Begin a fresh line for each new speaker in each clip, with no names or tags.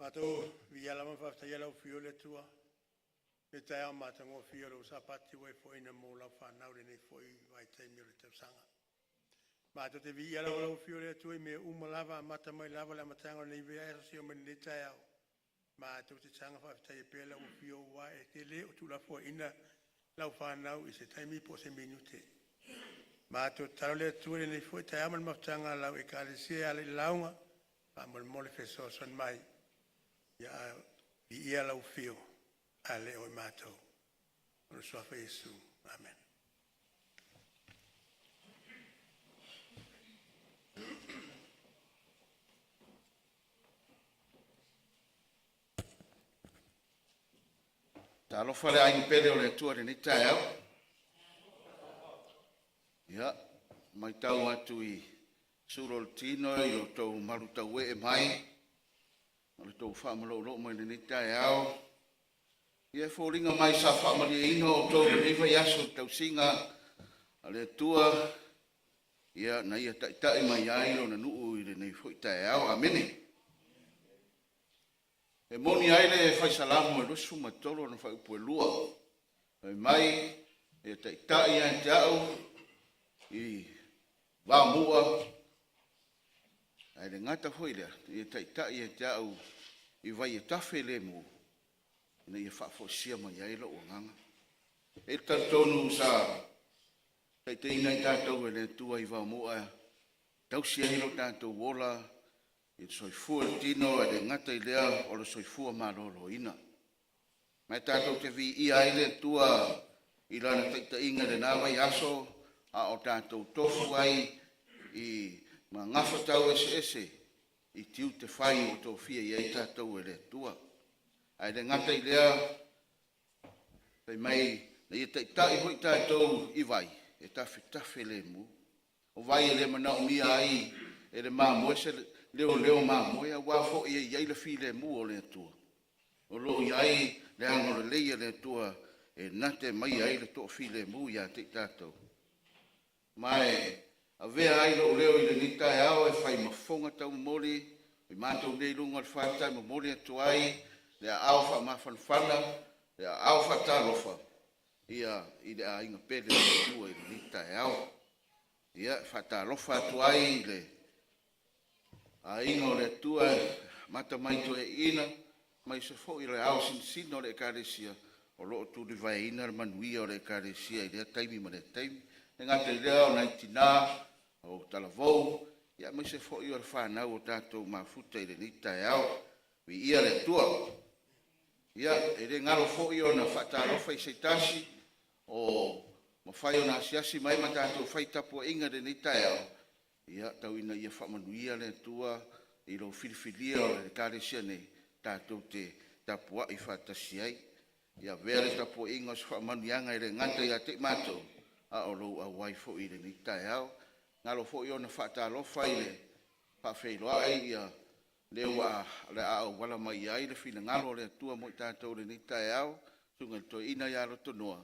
Mato via la fa sta yellow fiole tua. Le tai mata ngo fiole sapati we fo ina mo la fa na le foi vai tai mi le sanga. Mato te via la fiole tua me lava mata mai lava la matanga le via si o me le tai. Mato te sanga fa tai pela o fio wa e te le o tu la fo ina la fa na i se tai mi po se minute. Mato talo le tua le foi tai amal matanga la e ka le se ale launga. Pa mo le fe so son mai. Ya ia lau fio ale o mātou. O sua fa Yesu. Amen.
Ta alofa le ai pele o le tua ni tai au. Ya, mai tau atu i surol tino i o tau marutau e mai. Le tau whaamalo mai ni tai au. Ia fōringa mai sa whaamari ino o tau riva yaso tau singa. Ale tua. Ia na ia tai mai aino na nuu i le nei fwoi tai au. Amene. E moni aile e whai salamu e lusu matolo na whai upu e lua. E mai e tai a te au. I wāmua. Ai le ngata foi lea, i tai e te au i vai e tawhe le mu. Ina i whaafosia mai ai lo o nganga. E tatonu sa, te ina i tātou e le tua i wau mua. Tausia hilo tātou wola, i soifua tino e le ngata i lea o le soifua maroro ina. Mai tātou te vi i ai le tua i lana teita inga le nāwai aso, a o tātou tofu ai i ma ngafa tau ese i tiu te whai o tō fia i ei tātou e le tua. Ai le ngata i lea, pei mai, na i tai hoi tātou i vai, e tawhi le mu. O vai e le manau mia ai, e le māmoe se leo māmoe, a wafo i ei le fi le mu o le tua. O lo i ai, le ango le leia le tua, e nate mai ai le tō fi le mu i a te tātou. Mai, a vea ai lo leo i le nita e ao e whai mafonga tau mori, i mātou nei lunga le whātai ma mori atu ai, le a ao wha mawhanwhana, le a ao wha tālofa, ia i le a inga pere le tua i le nita e ao. Ia wha tālofa atu ai i le a inga o le tua mata mai tu e ina, mai se fo i le ao sinsino le karesia, o loo tu li vai ina le manuia o le karesia i le taimi ma le taimi, e ngata i leo nai tina, o talavou, ia mai se fo i o le whanau o tātou mafuta i le nita e au, vi ia le tua. Ia, e le ngalo fo i o na whatarofa i seitasi, o ma whai o na asiasi mai ma tātou whai tapu inga le nita e au. Ia, tau ina ia whamanuia le tua, i lo filifilia o le kāresia nei, tātou te tapua i whatasi ai. Ia, vea le tapu inga o se whamanuianga i le ngata i a te mātou, a o lou a waifo i le nita e au. Ngalo fo i ona whaatalofa i le Failauga ia leo le au wala mai ai le fina ngalo le tua mo i tātou le nita e au, sunga le toi ina ia Lotonoa,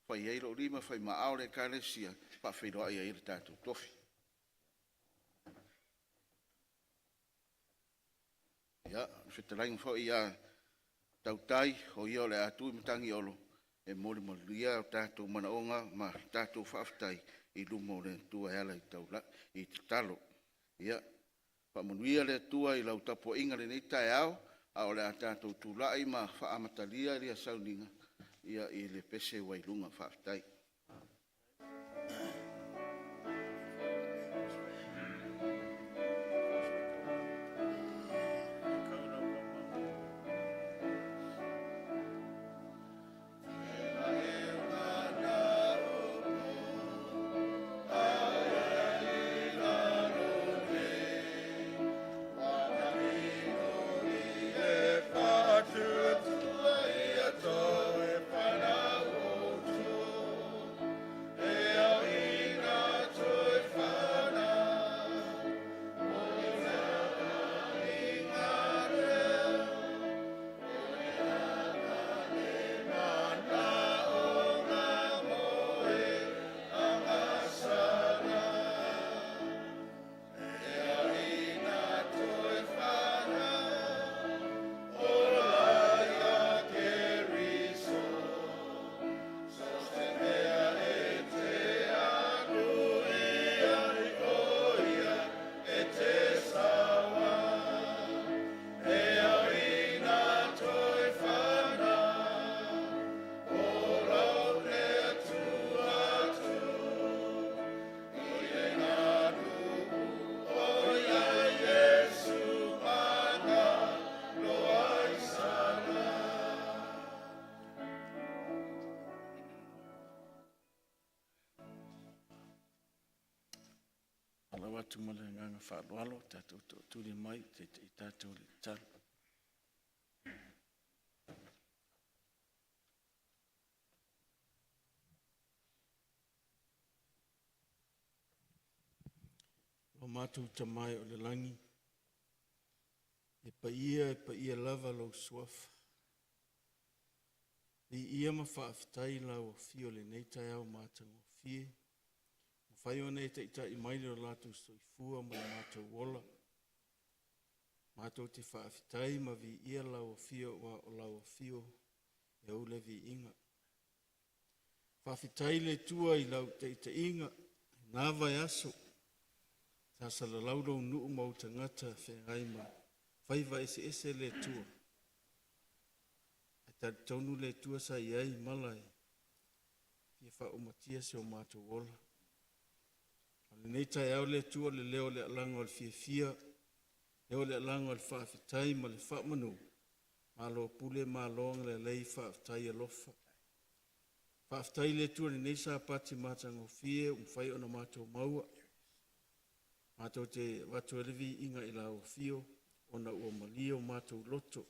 whai eiro lima whai maao le kāresia, Failauga ia i le tātou tofi. Ia, whetalaing fo i a tautai, ho ia o le atu i matangi olo, e mori maluia o tātou manaonga, ma tātou whaaftai, i lumo le tua ala i taula i te talo. Ia, whamanuia le tua i lau tapo inga le nita e au, a o le a tātou tūlai ma whaamatalia ria Sauniga, ia i le pese wailunga whaaftai.
tumale nganga whaaloalo, tātou tūri mai, te tātou le tala. O mātou tamai o le langi, e pa ia lava lau suafa. Ia ma whaafitai lau o fio le neitai au mātang o fie. O whai o nei te itai mai leo lātou soifua ma le mātou wola. Mātou te whaafitai ma vi ia lau o fio wa o lau o fio e au le vi inga. Whaafitai le tua i lau te ita inga, nā vai aso. Tā sala lauro nuu mau tangata whengai ma. Whaiva ese le tua. Ta tonu le tua sa iai malai. Fia wha umatia se o mātou wola. Le nei tai au le tua le leo le alanga o le fia. Leo le alanga o le whaafitai ma le whaamanu. Malo pule ma longa le lei whaafitai a lofa. Whaafitai le tua le nei sa pati mātanga o fia. Whai ona mātou maua. Mātou te watu elevi inga i la o fio. Ona ua malia o mātou loto.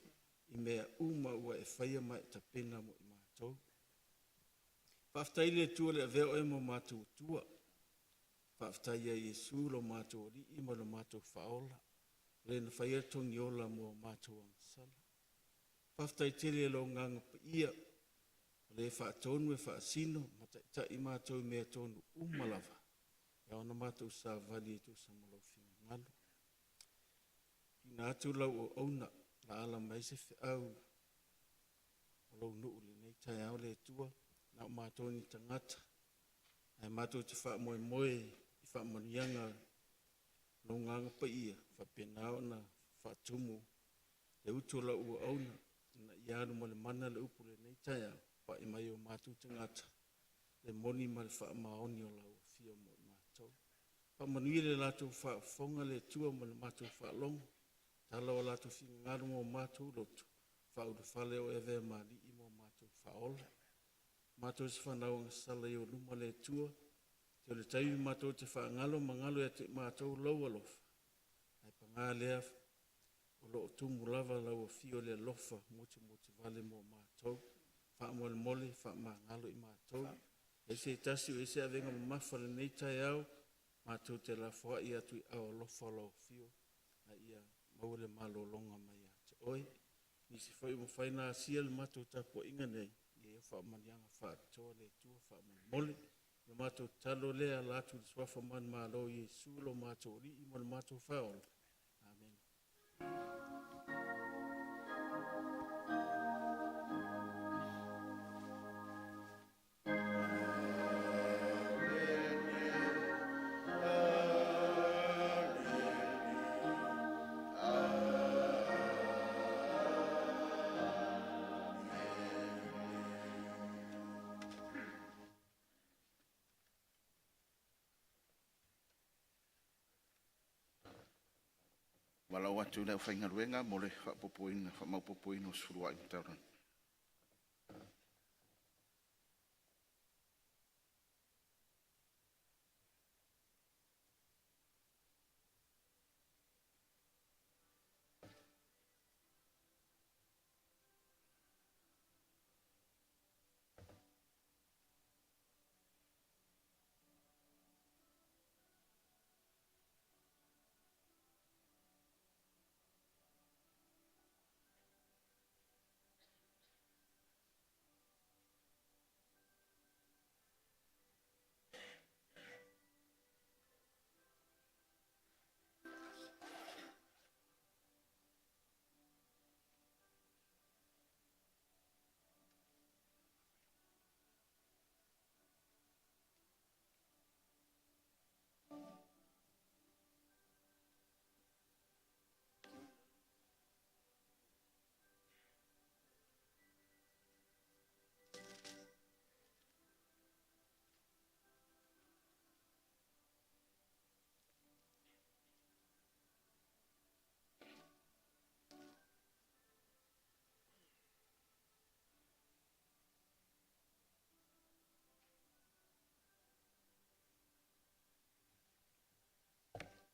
I mea uma ua e whaia mai ta pena mo i mātou. Whaftai le tua le aveo e mo mātou tua. Whaftai a Yesu lo mātou ori i mo lo mātou whaola. Le na whaia tongi ola mo mātou angasala. Whaftai tele lo nganga pa ia. Le whaatonu e whaasino. Mata i mātou i mea tonu umalava. Ia ona mātou sa vali e tu sa malau whina ngalo. Ina atu lau o auna. La ala mai se au o lau nuu le nei tai au le tua na o mātou ni tangata ai mātou te wha moe moe i wha manianga no nganga pa ia wha penao na wha tumu le utu la ua auna na ianu mo le mana le upu le nei tai au pa i mai o mātou tangata le moni ma le wha maoni o lau fia mo i mātou wha manuia le lātou wha fonga le tua mo le mātou wha longa tala o lātou whinga ngaru o mātou lotu. Whau de whale o ewe mali i mo mātou whaola. Mātou se whanau ngasala i o luma le tua. Te o le taiwi mātou te whaangalo mangalo e te mātou lau alofa. Ai pa ngā lea o lo o tumu lava lau o fio le lofa muti vale mo mātou. Wha mo le mole, wha mangalo i mātou. E se tasi o e se avenga mafa le nei tai au. Mātou te la fua i atu i au lofa lau fio. Na ia maule malo longa mai a te oi. Nisi whai mo whaina asia le mātou tapo inga nei. I e wha manianga wha toa le tua wha mole. Le mātou talo lea lātu le swafa man malo i e sulo mātou ri i mo le mātou whaola. Amen.
Wala watu le whainga ruenga mo le whapopoina, whamaupopoina o surua i mtauran.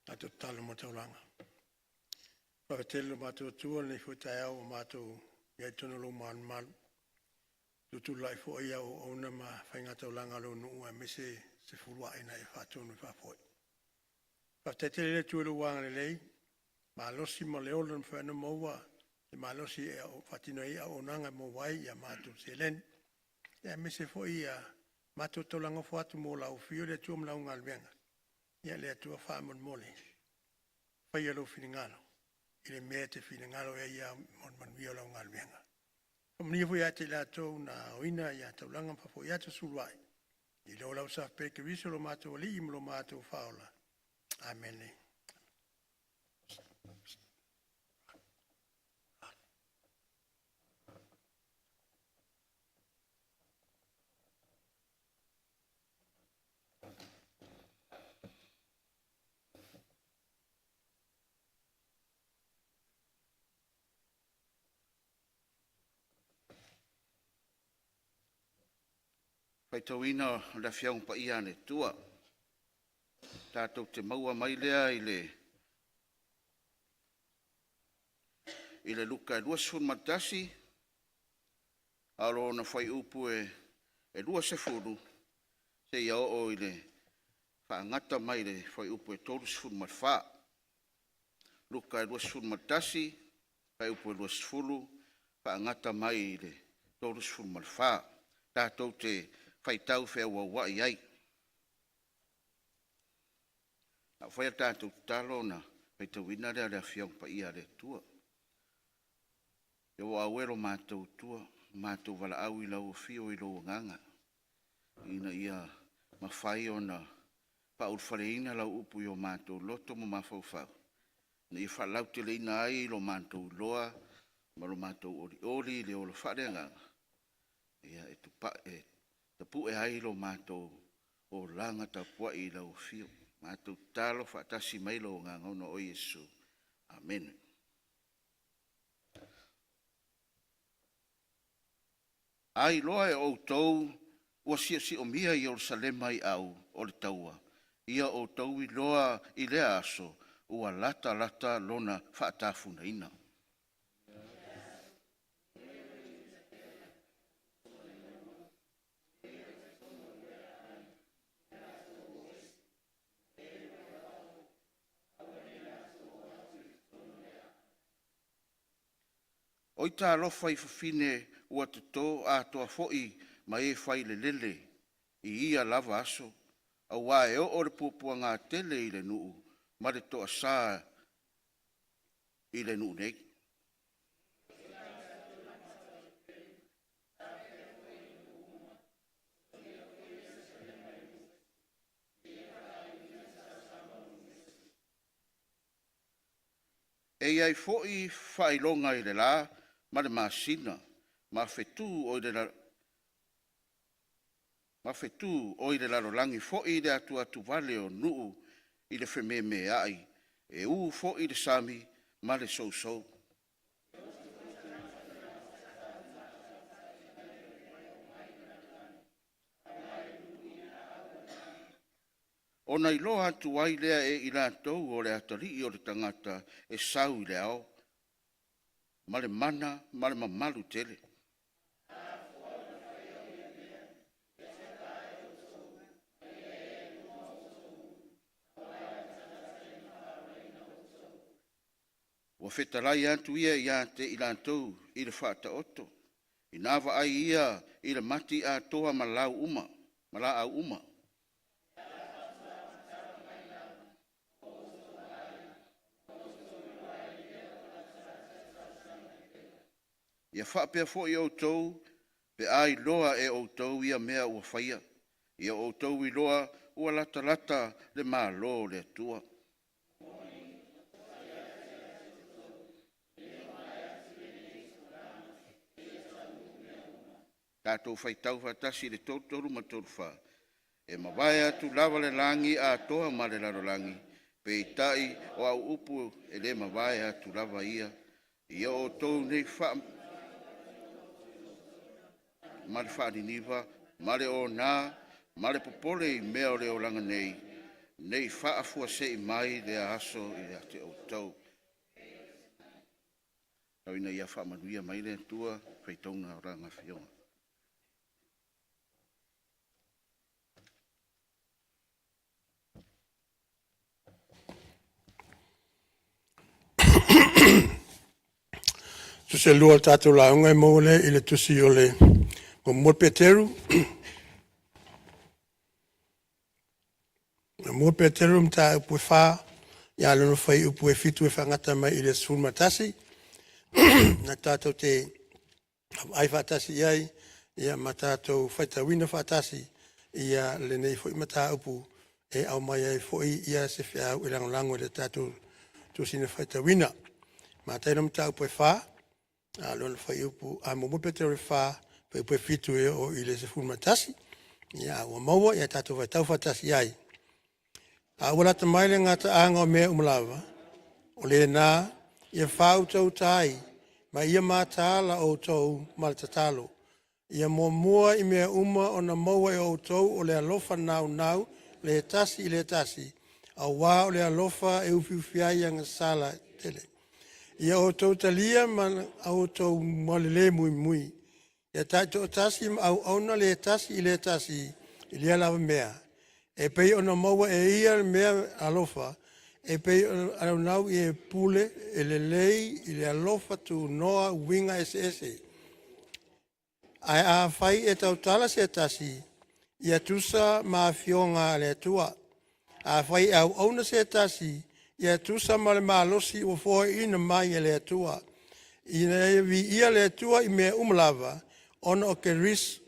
Tātou talo mo taulanga. Whakatelo mātou tua nei whutai au o mātou iai tono lo maan malu. Tutu lai fo ia o ona ma whainga taulanga lo nuu a mese se furua ina e whatonu i whapoi. Whakatele le tuelu wanga le lei, ma losi ma leolan whana maua, e ma losi e o whatino ia o nanga mo wai ia mātou se len. Ia mese fo ia mātou taulanga whatu mo lau fio le tuam lau ngalwenga. Ia le atua whaamon mole. Whai alo whiringalo. Ile mea te whiringalo e ia mon manuia lau ngalwenga. Omnia fo ia te la tau na oina ia taulanga pafo ia te suluai. I leo lau sa peke viso lo mātou li im lo mātou whaola. Amen.
Pai tauina la fiaung pa ia ne tua. Tātou te maua mai lea i le luka e lua sifun matasi. Alo na whai upu e lua sefuru. Se ia o i le whaangata mai le whai upu e tolu sifun matwha. Luka e lua sifun matasi. Whai upu e lua sifuru. Whaangata mai i le tolu sifun matwha. Tātou te whai tau whea wa iai. A whai tātou talo na whai tau ina rea rea whiang pa ia le tua. E wa awero mātou tua, mātou wala au i lau whio i lau nganga. Ina ia mawhai o na paul whareina lau upu i o mātou loto mo mawhauwhau. Na i whalau te leina ai i lo mātou loa, ma lo mātou ori le o lo whareanganga. Ia e tupa e tapu e ai lo mātou o langa tapua i lau whio. Mātou talo whaatasi mai lo ngā ngona o Yesu. Amen. Ai loa e o tau ua si o mia i Jerusalema i au o le taua. Ia o tau i loa i lea aso ua lata lona whaatafuna ina. Oi tā lofa i whawhine ua te tō a toa fo'i ma e whai le lele i ia lava aso. A wā e o re pupua ngā tele i le nuu, ma le toa sā i le nuu nei. E ai fo'i whailonga i le la, ma le masina, ma fetu o i le larolangi fo'i le atu vale o nuu i le whememe ai, e u fo'i le sami ma le sou. Ona i loa atu ai lea e i lātou o le atari o le tangata e sau i le ao, ma le mana, ma le mamalu tele. Ua whetalai atu ia i lātou i le whaata oto. I nāwa ai ia i le mati a toa ma la au uma. Ia whapea fo i outou, pe ai loa e outou ia mea ua whaia. Ia outou i loa ua lata le maa lo le atua. Tātou whaitau whatasi le tōtoru ma tōruwha. E mawai atu lava le langi a toa ma le larolangi. Pe i tai o au upu e le mawai atu lava ia. Ia outou nei wha ma le whaaniniva, ma le o nā, ma le popole i mea o le o langa nei. nei whaafua se I mai lea aso I a te o tau. Tau ina ia whaamanuia mai le tua, whaitonga o ranga whionga.
Tu se lua tātou launga I mole I le tusi o le o Peteru. Mo Peteru mta upu wha, ia lono whai upu fitu whangata mai I le sul matasi. Na tātou te ai whatasi iai, ia ma tātou whaitawina whatasi, ia le nei fwoi mata upu au mai ai fwoi ia se whiau I langolango le tātou tusina whaitawina. Ma taino mta upu wha, lono whai upu, mo Peteru wha, whai upu fitu o I le se sul matasi, ia ua maua, ia tātou whaitau whatasi iai. Wala ta maile ngata anga o mea umalawa, o le nā, ia whau tau tai, ma ia mātāla o tau malatatalo. Ia mua I mea uma o na maua I o tau o le alofa nau, le tasi, a wā o le alofa e ufiufiai anga sala tele. Ia o tau talia man o tau malele mui. Ia taito o tasi au auna le tasi, I le alawa mea. E pei ona maua e ia mea alofa, e pei ona nau I e pule, e le lei, I le alofa tu noa winga ese. Ai a whai e tau tala se tasi, ia tusa maa fionga le tua. A whai au auna se tasi, ia tusa ma le maa losi o fua ina mai e le tua. Ina e vi ia le tua I mea umlava, ona o ke ris,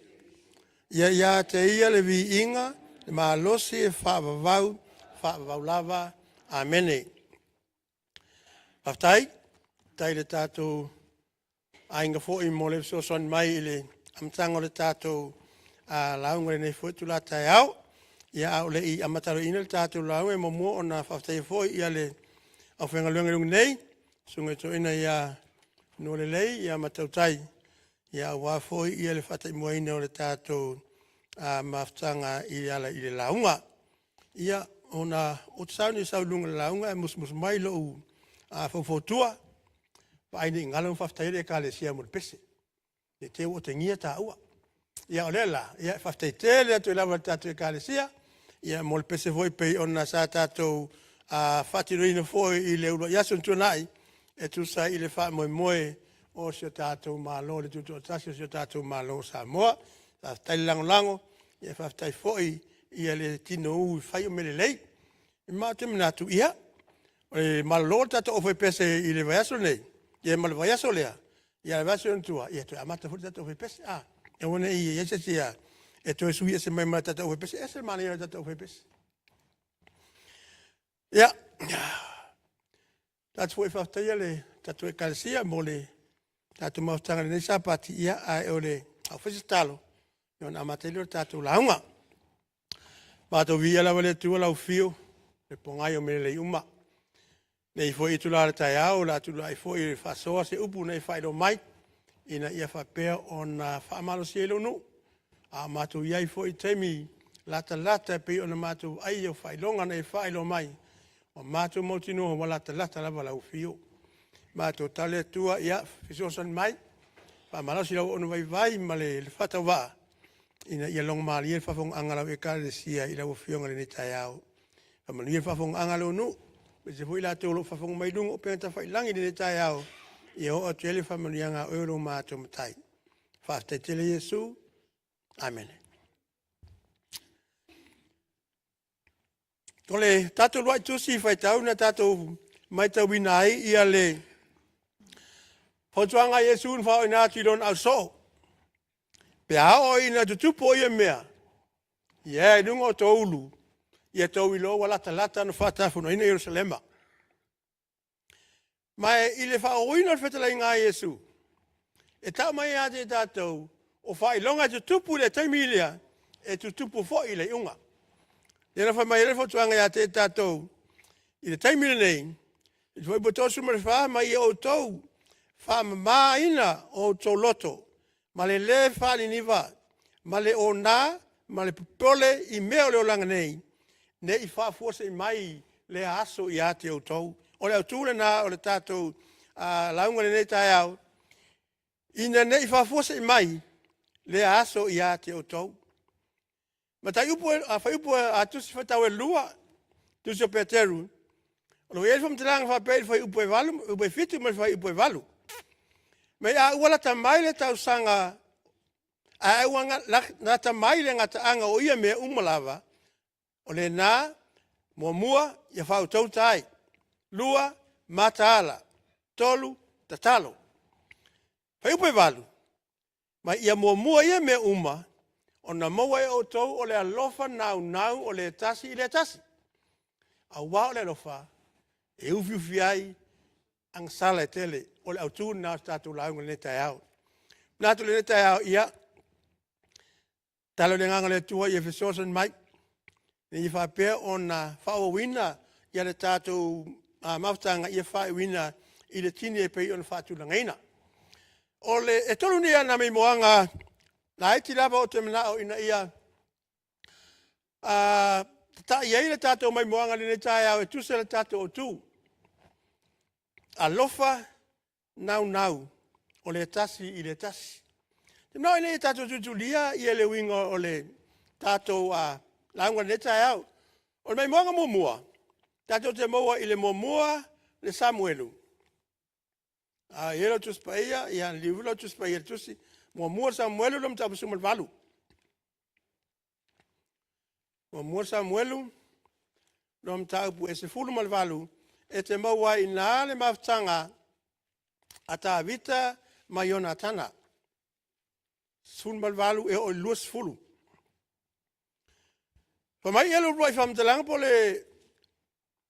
ia te ia le vi inga, ma losi e whaavavau lava, amene. Haftai, tai le tātou ainga fo I mole so son mai I le amtango le tātou launga le nei fo tu la tai au, ia au le I amataro ina le tātou launga e momo o na whaftai fo ia le au whenga luenga lunga nei, sunga to ina ia no le lei, ia matau tai, ia wā fo ia le whatai moina o le tātou maftanga I ala I le launga. Ia ona o tsauni sau lunga launga e mus mai lo fofotua pa ai ni ngalo faftai le kale sia mo pese. E te o te ngia ta ua. Ia o lela, ia faftai te le to lava tatu kale sia. Ia mo pese voi pe ona sa tatu fatirina foi I le ulo yasun tunai e tu sa I le fa moe o se tatu malo le tu tasi se tatu malo sa mo. Tai lango ia whaftai foi ia le tino ui whai o mele lei. I mate minatu ia. E malolo tata o pese I le vaiaso nei. Ia mal vaiaso lea. Ia le vaiaso ntua. Ia tu amata futi tata o pese. E wane ia se tia. E tu e sui e se mai mata tata o pese. E se mani ia tata o pese. Ia. Tatu foi whaftai ia le tatu e kalesia mo le tatu mautanga le nei sapati ia a e o le au fese talo. Yon amatelo tātou launga. Mātou via lawa le tua lau fio, le pongai o mele le uma. Nei fo I tula le tai au, la tula I fo I whasoa se upu nei whaero mai, ina ia whapea o na whaamalo si elo no. A mātou iai fo I teimi lata pe o na mātou ai o whailonga nei whaelo mai. O mātou mautino o lata lava lau fio. Mātou tale tua ia, fisosan mai, whaamalo si lau ono vai ma le whatawaa. Ina ia long mali e fafong angalo e kale sia I lau fionga le tai au. Famani e fafong angalo no, pe se foi la tolo fafong mai lungo pe ta fai langi le tai au. Ia o tele famani anga o lo mato matai. Fafte tele Yesu. Amen. Tole tato loi tu si fai tau na tato mai tau binai ia le. Fotuanga Yesu fa ina tilon au so. Pe hao ina tutupo ia mea. Ia nungo toulu. Ia tau ilo lata no whatafu no ina Yerusalema. Mai ile wha oina whetala inga Yesu. E tau mai a te tātou. O whai longa tutupu le taimilia. E tutupu fo i le unga. Nera wha mai refo tuanga a te tātou. I le taimilia nei. I te whai botosu mare wha mai o tau. Wha maina o tau loto. Ma le whani niwa, ma le o nā, ma le pole I mea o leo langa nei. ne I whaafua se mai le aso I ate o tau. O le au tūle nā o le tātou launga le nei tai au. Ina ne I whaafua se mai le aso I ate o tau. Ma tai upo a tusi whatau e lua, tusi o Peteru. O lo e whamtiranga whapei whai upo e walu, upo e fitu mai whai upo e walu. Me a uala ta maile tau sanga, a uanga na ta maile ngata anga o ia mea umalawa, o le nā, mua, ia whau tau tai, lua, mataala, tolu, tatalo. Whai upo e walu. Ma ia mua ia mea uma, o na maua e o tau o le alofa nau o le tasi I le tasi. A wā o le alofa, e ufiufi ai, ang sala e tele, o le autu na tātou launga le tai au. Nā tu le tai au ia, talo le nganga le tua I Efesosan mai, ne I whapea o na whaowina ia le tātou mautanga ia whaowina I le tini e pei o na whātu langaina. O le e tolu ni ana mei moanga, na iti lava o te mana o ina ia, ta iei le tātou mai moanga le tai au e tuse le tātou o tū. Alofa nau o le tasi I le tasi. Te nao ine tātou tutulia I le winga o le tātou launga le tai au. O le mai moanga mua. Tātou te moa I le mua le Samuelu. Helo tus paia, ia livro tus paia tusi. Mua Samuelu lom tapu sumal valu. Mua Samuelu lom tapu ese fulu mal valu. E te maua I nā le maftanga a tā vita ma Yonatana. Sun malvalu e o luas fulu. Pamai elo roi whamtalanga po le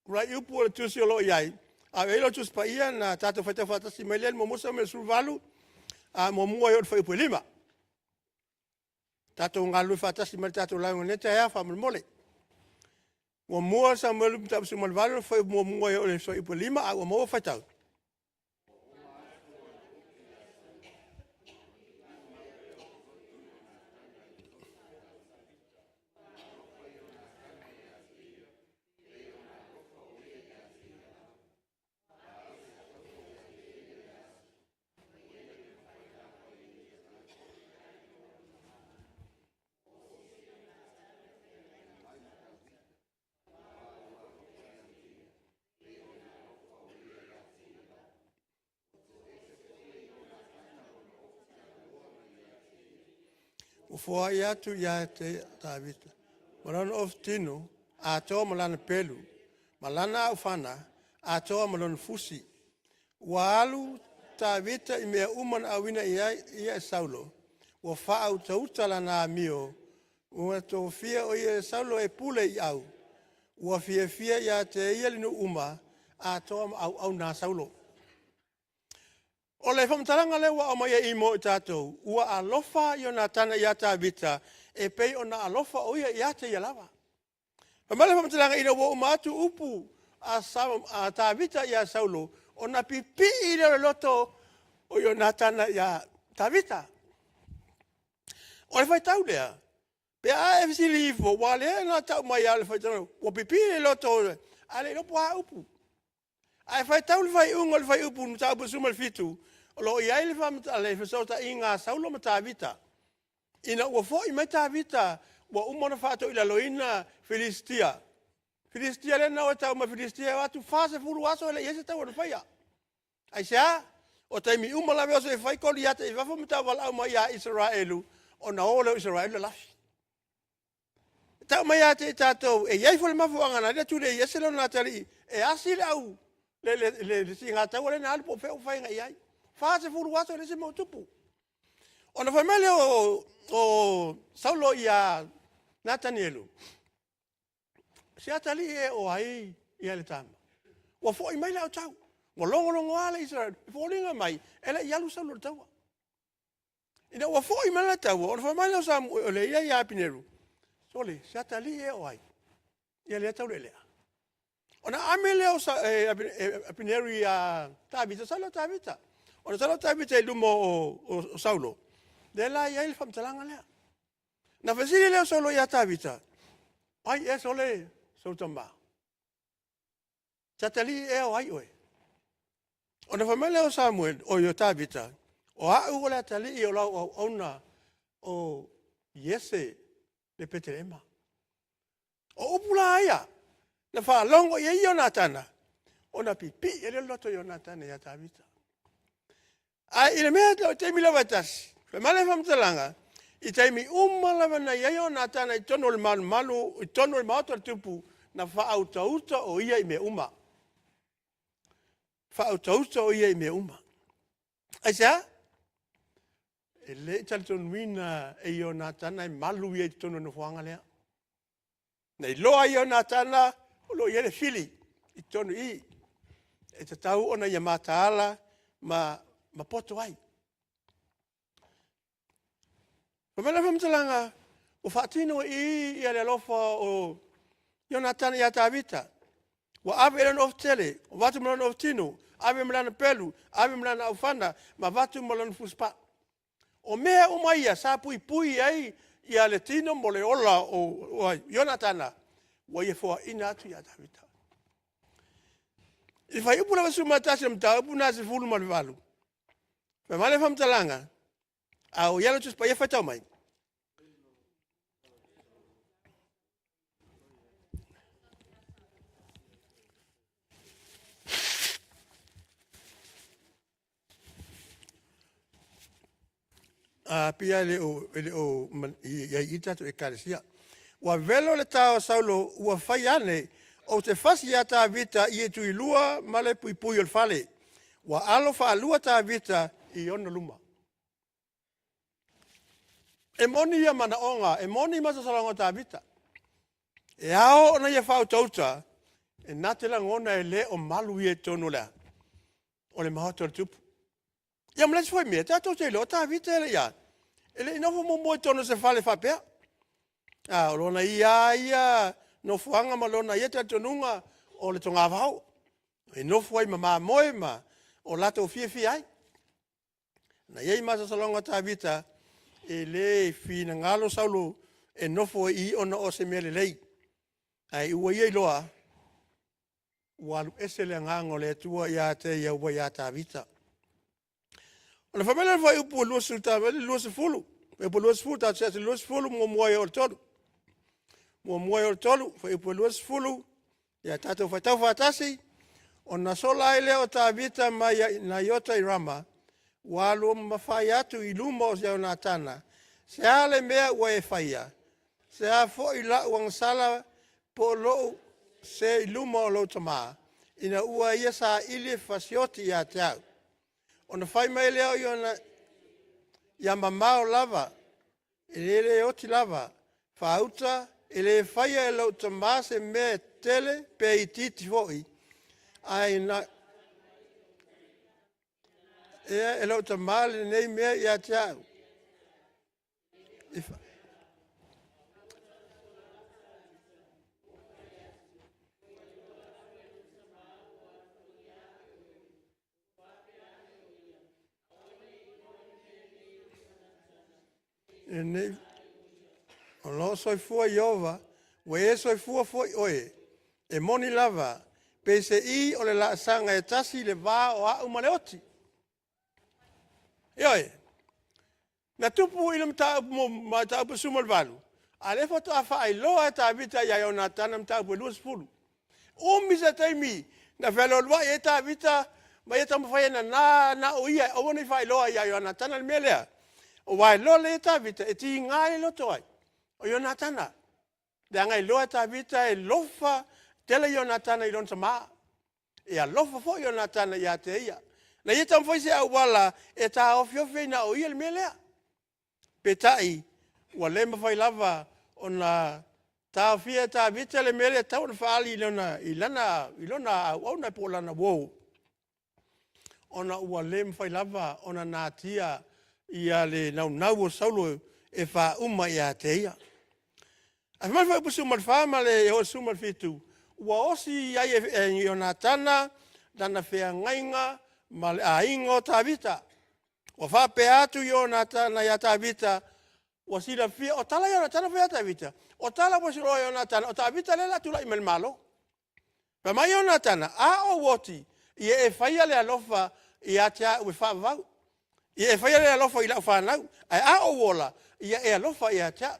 rai upu o le tusi o lo iai. A elo tus pa ia na tātou whaita whatasi mai lel mo musa me sul valu a mo mua i o whai upu lima. Tātou ngā lui whatasi mai tātou launga neta ea whamulmole. Wa mua sa melu tapu su malvalu foi mua o le so ipo lima a mo fa tau. Ufua ia tu ia te Davita. Malana of tino, a toa malana pelu, malana ufana, a toa malana fusi. Walu Davita I mea uman awina ia e Saulo. Wa faa utautala na mio, ua to fia o ia Saulo e pule I au. Ua fia ia te ia linu uma, a toa au na Saulo. O le whamtaranga le wa o mai I mo I tātou, ua alofa Yonatana ia Davita, e pei o na alofa o ia te ia lava. Pamale whamtaranga ina wa o matu upu a Davita ia Saulo, o na pipi I le loto o Yonatana ia Davita. O le whai tau lea, pe a Vaasili ifo, wa lea na tau mai a le whai tau, wa pipi le loto, a le lopo a upu. Ai whai tau le whai unga le whai upu, nu tau pasuma le fitu, o lo iai le whamata le whasauta I ngā Saulo ma Davita. Ina ua fōi mai Davita, wa umona whātou I la loina Filistia. Filistia le nao e tau ma Filistia, watu whāse furu aso ele iese tau anu whaia. Ai sea, o taimi umala veo se whai koli ate I whawhamata walau mai a Israelu, o na ole Israelu lafi. Tau mai ate I tātou, e iai fole mafuanga na rea tūre iese lo nā tari, e asile au, le singa tau le nā alipo wheo whainga iai. Fase furu waso le se mo tupu. Ona famele o Saulo ia Natanielu. Se atali e o ai ia le tama. Wa fo I mai le au tau. Wa longo ala Israel. Fo linga mai. Ele ialu Saulo le taua. Ina wa fo I mai le taua. Ona famele o Samuel le ia pineru. Sole, se atali e o ai. Ia le tau le lea. Ona amele o pineru ia Davita. Saulo Davita. Ona talo Davita I lumo o Saulo. De la ia il whamtalanga lea. Na Vaasili leo Saulo ia Davita. Ai e sole Sotama. Tatali e o ai oe. O na famele o Samuel o yo tabita. O au o la tali i o lau o ona o Yese le Petelema. O upula aia. Na wha longo i Ionatana. O na pipi e le loto Ionatana ia tabita. A i le mea o teimi lawa tasi. Famele famtalanga. I teimi umalawa na ia Ionatana i tono le malu, i tono le maoto tupu na wha auta o ia i me uma. Whautauta o ia i me uma. Aisa, e le talitonu wina e Ionatana i malu ia i tono no whanga lea. Nei loa Ionatana, o lo ia le fili, i tono i. E te tau ona ia mataala, ma poto ai. Pamela whamtalanga, o whaatino i ia le alofa o Ionatana ia tawita. Wa ave eran of tele, o watu malana of tino, ave malana pelu, ave malana aufana, ma watu malana fuspa. O mea o maia, sa pui ai, ia le tino mo le ola o Ionatana, wa ia fua ina atu ia Davita. I fai upu lawa sumatasi na mta, upu nasi fulu malivalu. Fa male famtalanga, au yalo tuspa ia fatau mai. Pia le o ia ita to ekalesia. Wa velo le tao saulo ua fai ane o te fasi ia ta vita i tu ilua male pui o fale. Wa alo fa alua ta vita i ono luma. E moni ia mana onga, e moni masa salonga ta vita. E ao ona ia fau tauta, e natela ngona e le o malu i tonu lea. O le mahoto tupu. Ia mlesi foi mea, tato te ilo, ta vita ele ia. Ele inofo mo tono se fale whapea. Lona ia, no fuanga ma lona ia te tonunga o le tonga vau. Inofo ai ma moe ma, o lato o fie ai. Na iei masa salonga ta vita, e le fina ngalo saulo, e nofo i ona o se mele lei. Ai ua iei loa, walu ese le ngango le tua ia te ia ua ia ta vita. Ona famela vai upu lusu ta lusu fulu. E po lusu fulu ta se lusu fulu mo moe o tolu. Mo moe o tolu foi upu lusu fulu. Ya tato fa tau fatasi. Ona sola ile o ta vita mai na yota irama. Walu mafai atu i luma o Ionatana. Se ale mea ua e faia. Se a fo i la uang sala po lo se i luma o Lotonoa. Ina ua ia sa ili fasioti ia te au. Ona fai mai leo i ona ia mamao lava, ele oti lava, whauta, ele whaia e Lotonoa se me tele pe i titi foi. Ai na, e Lotonoa le nei mea ia te au. E nei, o lo soi fua Iova, we e soi fua foi oe, e moni lava, pe se i o le la sanga e tasi le vā o a umale oti. E oe, na tupu i le mta upu sumal valu, a le foto a wha ai loa e ta vita ia Ionatana mta upu luas fulu. Umi sa taimi, na whelo lua e ta vita, ma e tamu whai na o ia, o wani whai loa ia Ionatana le melea. O wai loa le ta vita, e ti ngai loto ai. O Ionatana. Le ngai loa ta vita e lofa tele Ionatana i lonta maa. E a lofa fo Ionatana i a te ia. Na ia tam foi se au wala e ta ofiofe na o ia le melea. Petai, ua lema fai lava o na ta ofia ta vita le melea tau na faali ilona au na po lana wou. Ona ua lema fai lava o na natia ia le nau o saulo e wha uma ia te ia. A mai wha upusu mal whama le o sumal fitu. Ua osi ai e Ionatana, dana whea ngainga, ma le a ingo ta vita. Ua wha pe atu Ionatana ia ta vita, ua sila fia, o tala Ionatana whea ta vita. O tala po si roa Iona tana, o ta vita lela tula imel malo. Pa mai Iona tana, a o woti, ia e whaia le alofa i atia ue whaavau. Ia e whaia le alofa i lau whanau. Ai a o wola, ia e alofa i atia.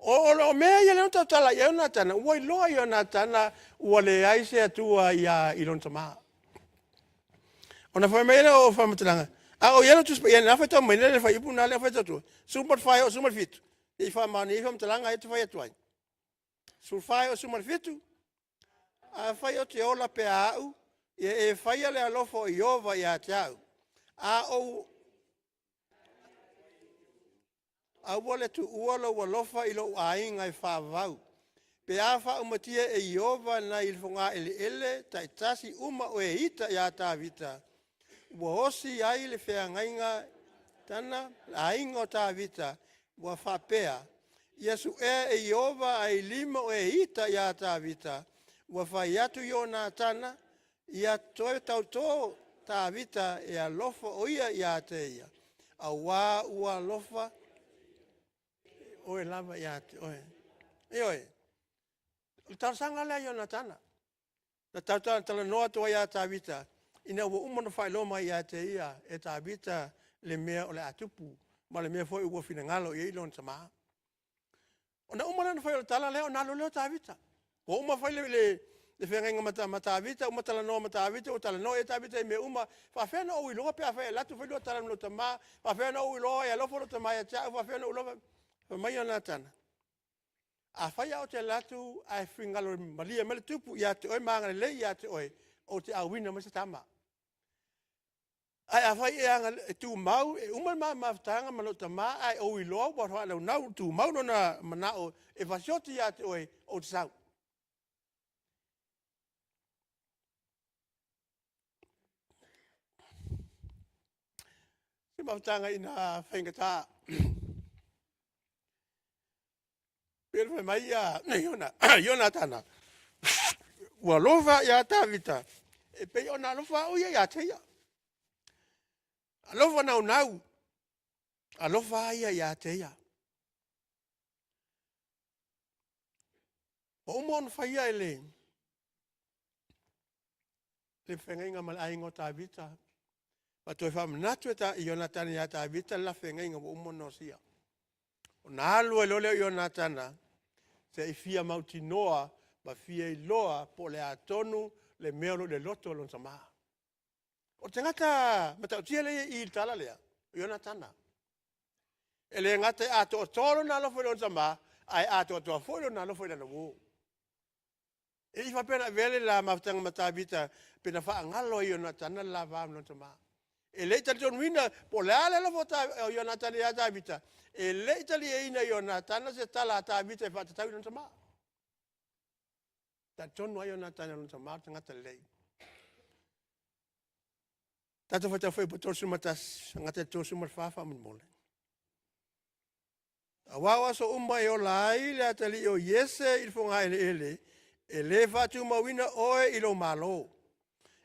O mea ia leo tala Iona tana, ua i loa Iona tana, ua le aise atua ia ilon tamaa. Ona whai meile o whamatalanga. A o iana tuspa iana nawhai tau meile le whai ipu nā le whai tatu. Sumat whai o sumat fitu. I whai maani i whamatalanga e te whai atuai. Sul whai o sumat fitu. A whai o te ola pe au. E whai ale alofo i ova i a te au. A o... A wale tu uala ua lofa i lo a inga i whavau. Pe a wha umatia e i ova na i whonga ele tai tasi uma o e ita i a tā vita. Ua hosi ai le whea ngainga tana, a inga o tā vita, ua whapea. Ia su e i ova ai lima o e ita i a tā vita. Ua whai atu i o nā tana, ia toi tau tō tā vita e a lofa o ia i a te ia. A wā ua lofa, oe lava i a te, oe. E oe, i tau sanga lea i o nā tana. Na tau tala noa toa i a tā vita. Ina ua umana whai loma i a te ia e tā vita le mea o le atupu. Ma le mea fwoi ua whina ngalo i eilon tamaa. O na umana na whai o le tala leo nalo leo tā vita. O uma whai le whengenga ma tā vita, uma tala noa ma tā vita, o tala noa e tā vita i mea uma. Whawhena o i loa pia whai latu whai loa tala mlo tamaa. Whawhena o i loa e alofo lo tamaa e tia. Whawhena o loa mai o nā tana. A whai au te latu ai whingalo malia mele tupu i a te oi maanga le i a te oi o te awina ma se tamaa. Ai a whai e anga tu mau, e umal maa mawhtanga ma lo tamaa, ai o i loa, wa hoa lau nau tu mau no na manao, e whasioti ia te oe o te sau. Si mawhtanga ina whaingata. Pero whai mai ia, Iona tana. Ua lofa ia tā vita, e pei ona lofa o ia te ia. Alofa nau. Alofa ia i a te ia. O umon whaia e le. Le whengainga mal aingo tā vita. Pa toi whamanatu e ta Iona tana i a tā vita la whengainga o umon no sia. O nā alua lole o Iona tana. Se i fia mauti noa, ma fia i loa po le atonu le meolo le loto lon tamaa. O te ngata, matau tia le i tala lea, Iona tana. E le ngata e ato o tolo na lofo lon tamaa, ai ato o toa folo na lofo lana wo. E i whapena vele la mawtanga matavita, pena wha angalo Iona tana la vam lon tamaa. E le itali ton wina, po le ale lofo Iona tana i a tavita, e le itali e ina Iona tana se tala a tavita e whatatawi lon tamaa. Ta tonu a Iona tana lon tamaa, ta ngata lei. Tata whata whai po tosu matas, ngata tosu mat whawha mun mole. A wawa so umai o lai, le atali o yese il fonga ele, e le whatu mawina oe ilo malo.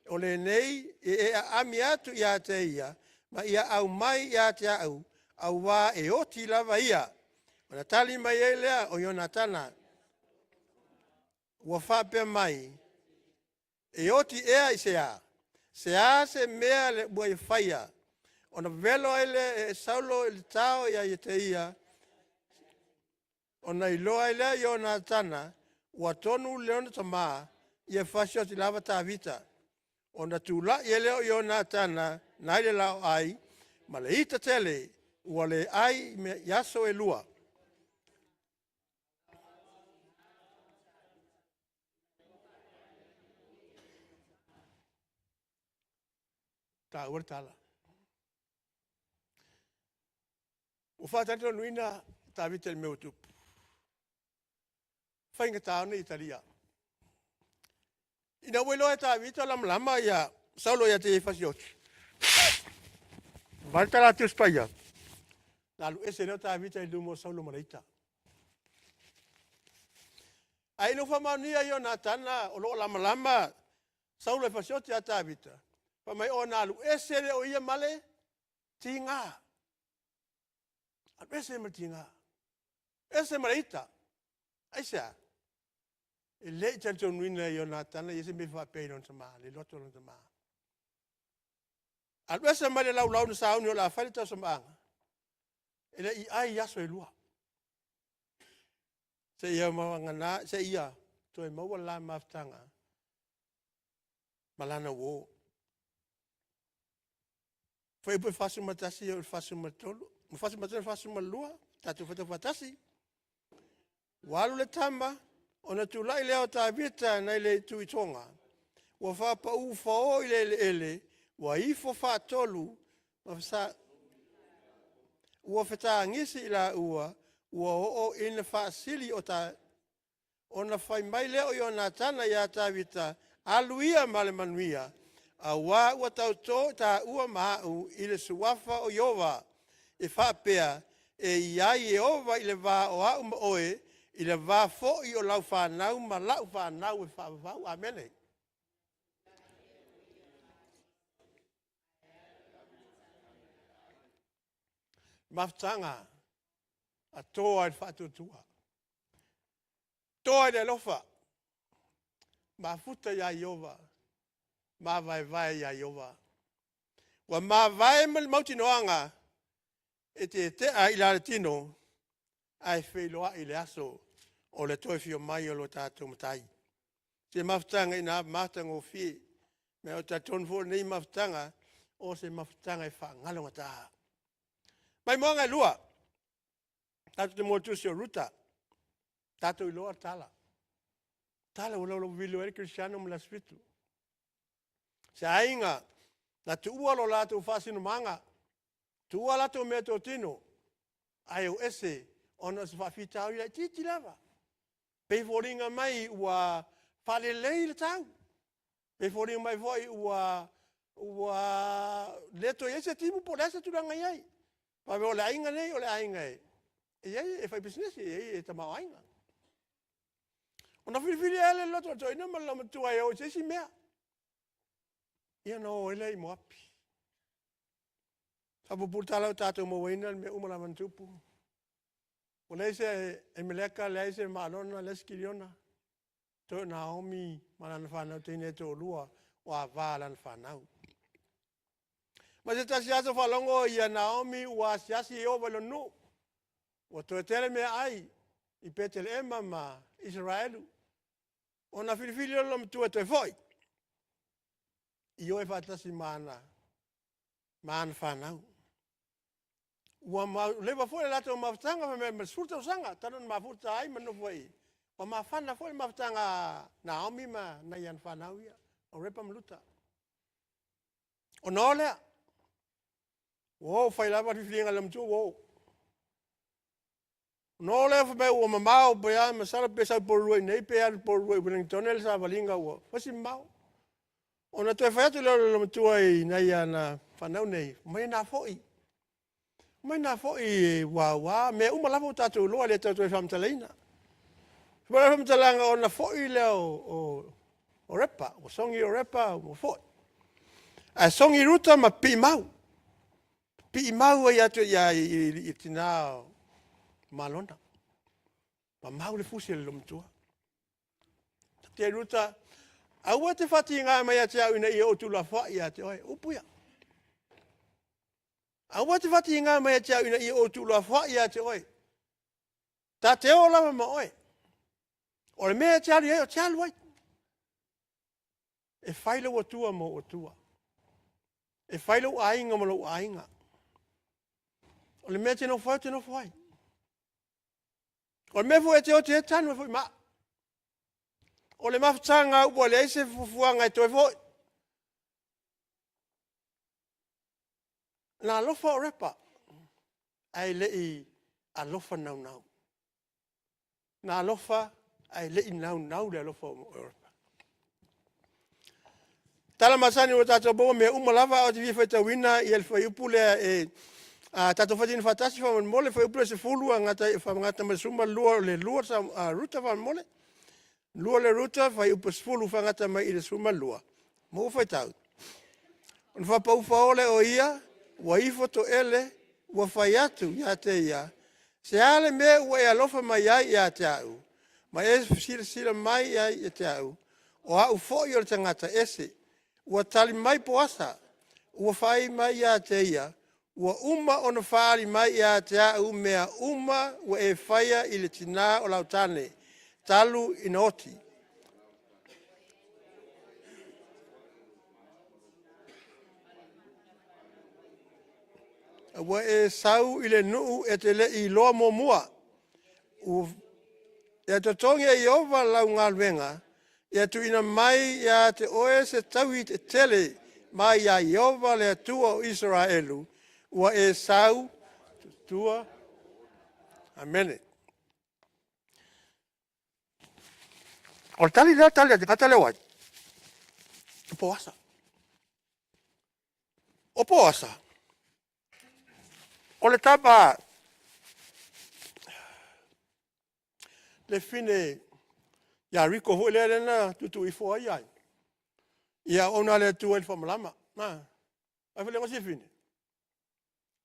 O le nei, e ami atu i a te ia, ma ia au mai i a te au wā e oti lava ia. O na tali mai e lea o Iona tana, ua whapea mai, e oti ea i se a. Se a se mea le bua i whaia. O na velo ele e saulo i tau ia i te ia. O na iloa ele i o na tana. Ua tonu leona tamaa. Ia whasio ti lava tā vita. O na tūla i ele i o na tana. Nai le lao ai. Ma le ita tele. Ua le ai me yaso e lua. Ta ua tala. O whātata nuina tā vita le meu tupu. Whainga tāone Italia. Ina ueloa tā vita lama ia saulo ia te whasioti. Martala te spaia. Nalu ese leo tā vita i lumo saulo maraita. Ai no whamaunia i o nā tana o loo lama saulo e whasioti a tā vita. Pamai o nalu ese le o ia male ti ngā. Alu ese me ti ngā. Ese maraita. Aisa. E le te tonuina i ona tana i se me fa pe non sama, le loto non sama. Al esa mare lau na sauni o la falita sama. Ele i ai yaso e lua. Se ia mawangana, se ia to e maua la maftanga. Malana wo. Foi po fasu matasi o fasu matolu. Mo fasu matasi fasu malua, tatu fata fatasi. Walu le tamba, ona tulai leo ta vita na ile tuitonga. Wa fa pa u fa o ile ele, wa ifo fa tolu, wa sa ua feta ngisi ila ua o ina Vaasili o ta ona fai mai leo i ona tana ia ta vita aluia male manuia a wa ua tau to ta ua mahau i le suafa o Iova e whapea e iai e ova i le wā o au ma oe i le wā fo i o lau whanau ma lau whanau e whawau. Amene. Maftanga a toa i whatutua. Toa i le lofa. Ma futa ia Iova. Ma vai ia Iova. Wa ma vai mal mauti noanga. E te a i la tino. Ai Failauga i le aso. O le toi fio mai o lo tātou matai. Te maftanga ina maftanga o fie. Me o tātou fo nei maftanga. O se maftanga i whangalonga taha. Mai moanga lua. Tātou te motusi o ruta. Tātou i loa tala. Tala o lo vilo e Cristiano me la spiritu. Se ainga, na tu ua lo lato fasino manga. Tu ua lato me to tino. Ai o ese, ona se whawhitau i la titi lava. Pei foringa mai ua whale lei le tau. Pei foringa mai foi ua leto i ese timu po lesa turanga iai. Pa me o le ainga nei, o le ainga e. E iai e fai business e tamau ainga. Ona whiriwhiri ele loto to ina malama tua e o sesi mea. Ia no ele i moapi. Sabu purtala o tātou mawaina me umala mantupu. O leise e meleka leise maalona leskiriona. To Naomi malana whanau teine to lua o a vālana whanau. Ma se tasi asa whalongo ia Naomi ua siasi e o walonu. Wa to tele me ai i petele ema ma Israelu. Ona filifili o lom tua te foi. I o e whatasi mana whanau. Ua lewa foi lato mawhtanga me surta usanga. Tanon mawhuta ai manu foi. Wa mawhana foi mawhtanga Naomi ma na ian whanau ia. O repa mluta. O nolea. Wow, Failauga fifilinga lam tu wow. No le fa me o mamau pe a me sala pe sa por roi nei pe al por roi ben tonel sa valinga wo. Fasi mau. Ona te fa tu le tu ai na ia na fanau nei. Mai na foi. Mai na foi wa me uma lava tatu lo le tatu fam talina. Fa fam talanga ona foi le o repa, o songi o repa o foi. A songi ruta ma pi mau. Pi mau ia tu ia i tina malona. Ma mau le fusi le lomtua. Te ruta aua te fati ngā mai ate au ina i o tula wha i ate oi. Upuia. Aua te fati ngā mai ate au ina i o tula wha i ate oi. Ta te o lama ma oi. O le mea te alu e o te alu ai. E whailau o tua mo o tua. E whailau ainga mo lo ainga. O le mea te no whai. O le mea fo e te o te tanu e fo i maa. O le mafutanga ua le eise fufuanga e toi foi. Na alofa o repa. Ai lei alofa nau. Na alofa ai lei nau le alofa o repa. Tala masani o tato bo me umalava o te vi fai wina i el fai upule e tato fai fatasi fa mole fai upule se fulu ngata masuma lua sa ruta fa mole. Lua le ruta fai upes fulu fa ngata mai i le suma lua. Mo fai tau. On fa pau fa ole o ia, wa ifo to ele, wa fai atu ia te ia. Se ale me ua e alofa mai ai ia te au. Ma e sila mai ai ia te au. O au fo'i o le tangata ese. Ua tali mai po asa. Ua whai mai ia te ia. Ua uma ona whaari mai ia te au mea uma ua e whaia i le tina o lautane. Talu ina oti. Ua e sau i le nuu e te le i loa mo mua. Ia te tongi e Iova lau ngā luenga. Ia tu ina mai ia te oe se tauhi te tele mai ia Iova le atua o Israelu. Ua e sau tua. Amene. O tali la tali ati kata le wai. O po asa. O po asa. O le tapa le fine ia riko hui le na tutu i fua iai. Ia ona le tua il famalama. Ai fele ngosi fine.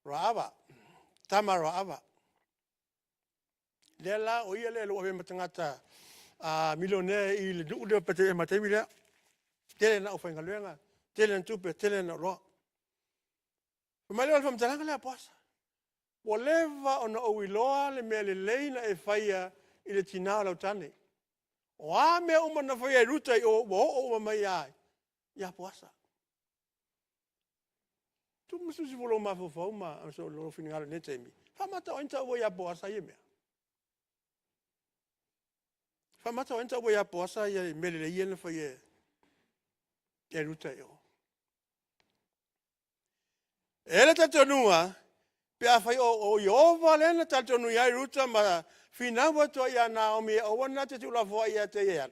Raava. Tama raava. Le la o ia le lo ave matangata milionea i le nuu le pate e matemi lea. Tele na o whainga luenga. Tele na tupe, tele na roa. Mai le alfa mtalanga lea poasa. Wa leva ona o iloa le mea le leina e whaia i le tina lau tane. O a mea uma na whaia ruta i o uma mai ai. Ia poasa. Tu masusi volo mafo fauma am so lo fini ngalo netemi. Famata o inta o ia poasa ia mea. Famata o inta o ia poasa ia mele le ia na whaia e ruta i o. Ele tatonua, pe a whai o Iova lena tatonu iai ruta ma whinawa to ia na o me o wana te tula fua ia te ia.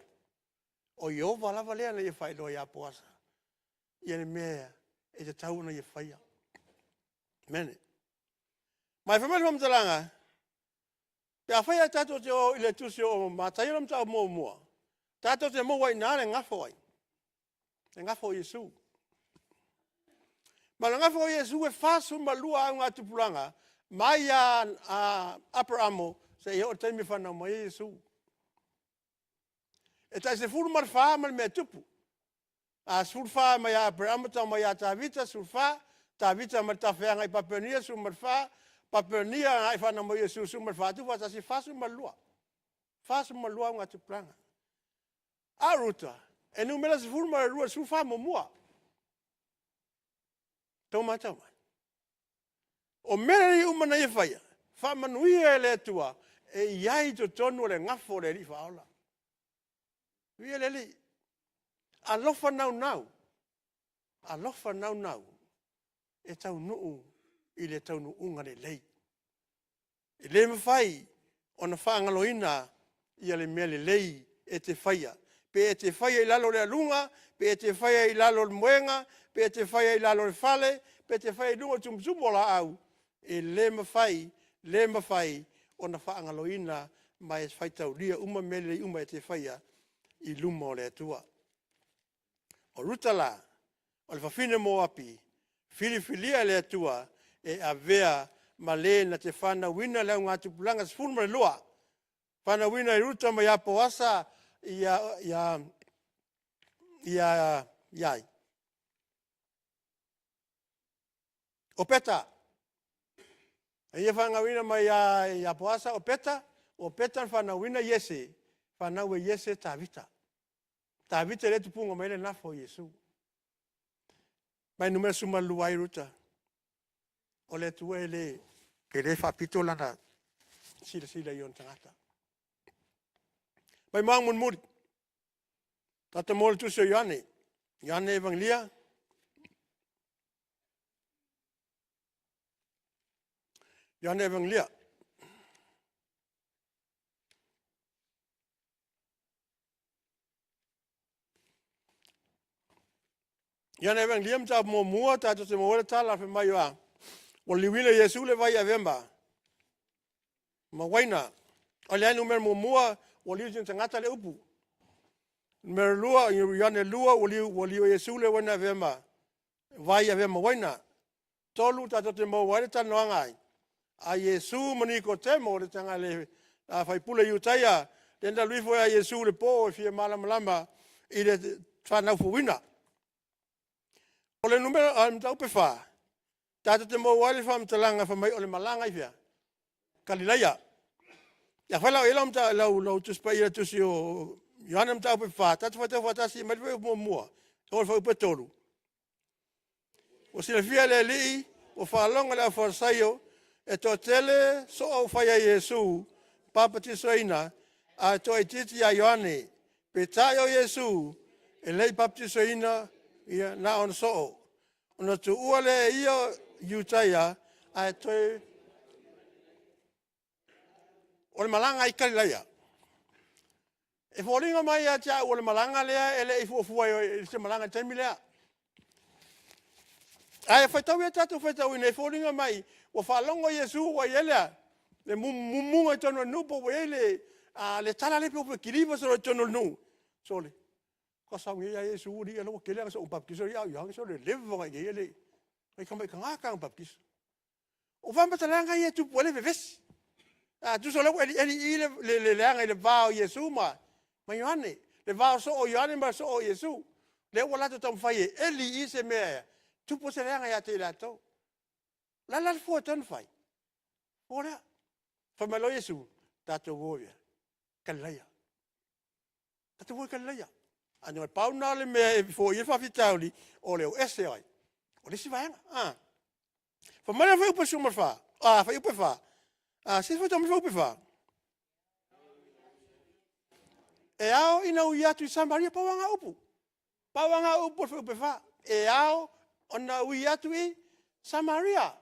O Iova lava lena ia whai lo ia poasa. Ia ne mea e te tauna ia whaia. Mene. Mai whamele whamtalanga, pe a whaia tato te o ile tusi o matairam ta o mua. Tato te mua i nane ngafo ai. E ngafo Yesu. Malanga fo Yesu e fasu malua au ngā tupulanga. Mai a Abramo se e o teimi whanau mai Yesu. E tai se furu marwha mal mea tupu. A surfa mai a Abramo tau mai a Tavita surfa. Tavita mai ta whea ngai Papania su marwha. Papania ngai whanau mai Yesu su marwha. Tu wata si fasu malua. Fasu malua au ngā tupulanga. A ruta. E numela se furu marua surfa mo mua. Toma tama. O meri umana i whaia. Whamanuia e le tua. E iai to tonu le ngafo le li whaola. Ia le li. Alofa nau nau. Alofa nau nau. E tau nuu i le tau nuunga le lei. E le mawhai o na whaangaloina ia le mea le lei e te whaia. Pe e te whaia i lalo le alunga. Pe e te whaia i lalo le moenga. Pe te whaia i lalo le whale, pe te whaia i lunga tumtumola au, e le mawhai, o na whaangaloina mai e whaitau lia uma mele uma e te whaia i luma o le atua. O rutala, o le whawhine mo api, filifilia le atua, e avea ma le na te whana wina leo ngā tupulanga sifunu ma le loa. Whana wina i ruta mai apo asa iai. O peta. E ia whangawina mai a poasa o peta whanawina Yese. Whanawe Yese Tavita. Tavita le tupunga mai le nafo Yesu. Mai numera suma luai ruta. O le tue le ke le whapito lana sila i on tangata. Mai maang mun muri. Tata mole tu se Ione. Ione Evangelia. Ione Evangelia. Ione Evangelia mta mo mua tato se mo tala fe mai wa. O liwile Yesu le vai avemba. Ma waina. O le anu mer mo mua o liu sin tangata le upu. Mer lua Ione lua o liu Yesu le wana avemba. Vai avemba waina. Tolu tato te mo wale tanoangai. A Yesu mani ko temo le tanga le a fai pula Iutaia. Tenda lui foi a Yesu le po e fia malama i le whanau fuwina. O le numero a mtau pe wha. Tata te mo wale wha mtalanga wha mai o le malanga i fia. Kalileia. Ya whalau e lau mta lau tuspa i la tusi o Yohana mtau pe wha. Tata wha te whatasi mai wai mua mua. O le wha upe toru. O sila fia le li o whalonga le a whasaio e to tele so au whai a Yesu papa ti soina a to e titi a Ioane pe tai o Yesu e lei papa ti soina ia na on so ona tu ua le io Iutaia a to o le malanga i Kalileia e fōringa mai a tia o le malanga lea e le i fuafua e se malanga taimi lea ai faitau e tatu faitau i nei fōringa mai o whalongo Yesu o ielea le mumunga i tono nupo o ele le tala lepe o kiriva so le tono nu sole ko sa ngi ya Yesu uri alo ke le so baptiso ya ya so le levo ga ele ai kama ka nga baptiso o va mbatalanga ye tu pole veves tu so ele le langa le va Yesu ma Yohane le va so o Yohane ma so o Yesu le wala to tam fai eli ise me tu po se langa ya te la to la fo ton fai ora fa malo Yesu tato voia Kalileia tato voia Kalileia ano e pau na le me fo ia fa fitauli o le o ese ai o le si vai fa malo fa upa suma fa fa upa fa se fa tam fa upa fa e ao ina uia tu Samaria pawanga upu fa upa fa e ao ona uia tu i Samaria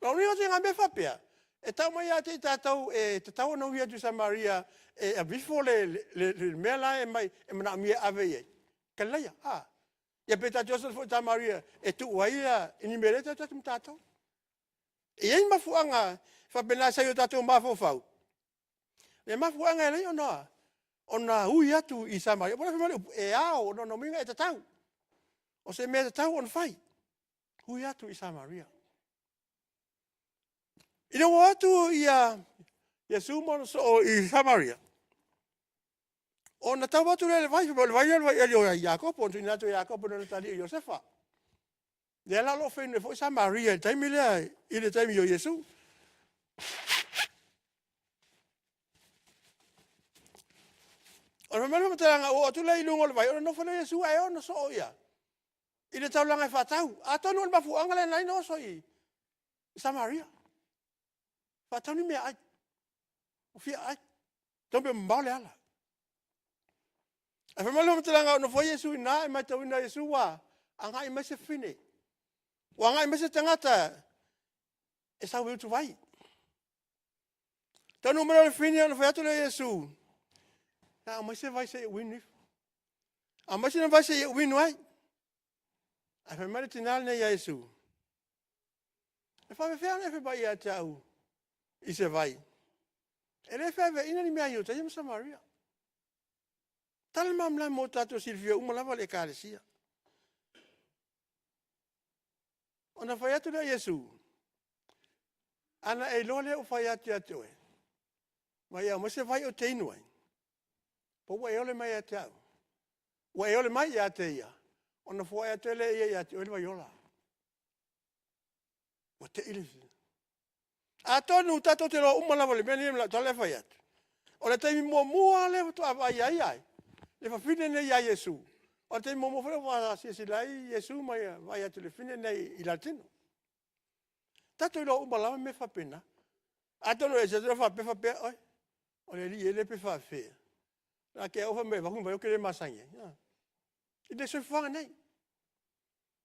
lo ni o te ngambe fa pea e tau mai a te tatau e te tau na uia tu Samaria e a bifo le mela e mai e mana mia ave ye Kalileia ia pe Joseph fo Samaria e tu waia ini mereta tatu tatau e ai mafuanga fa bena sai o tatau mafo fau le mafuanga le ona uia tu i Samaria bona fa e ao no minga e tatau o se me tatau on fai uia tu i Samaria ina watu ia Yesu mo so i Samaria ona tawa tu le vai o Jacob on ina to Jacob no tali Josefa le la lo fe ne fo Samaria taimi le i le taimi o Yesu ona melo matanga o tu le lungo le vai ona no fa Yesu ai ona so ia i le taulanga fa tau a tonu on bafu angale nai no so i Samaria fa tau ni me ai o fia ai tombe mbale ala a fa malo matanga no fo Yesu ina e mai tau ina Yesu wa anga i mese fine wa anga i mese tangata e sa wil tu vai tanu mero le fine no fa tu le Yesu na mai se vai se win a mai se vai se win vai a fa malo tinal ne Yesu e fa me fa ne fa vai a tau i se vai ele fa ve ina ni me aiuta i Samaria tal mamla mo tato Silvia uma lava le kalesia ona fa atu le Yesu ana e lole o fa atu atu e mai a mo se vai o teinu ai po wa ole mai atu wa ole mai atu ia ona fo atu le ia atu ele vai ola o te ile a tonu tato te lo uma lava le meni la tole fa atu o le taimi mo le to ai ai le fa fine nei a Yesu o te mo fa wa si lai Yesu mai vai atu le fine nei i latino tato lo uma lava me fa pena a tono e se fa pe oi o le li ele pe fa fe la ke o fa me va kun va ke le masanga i de se fa nei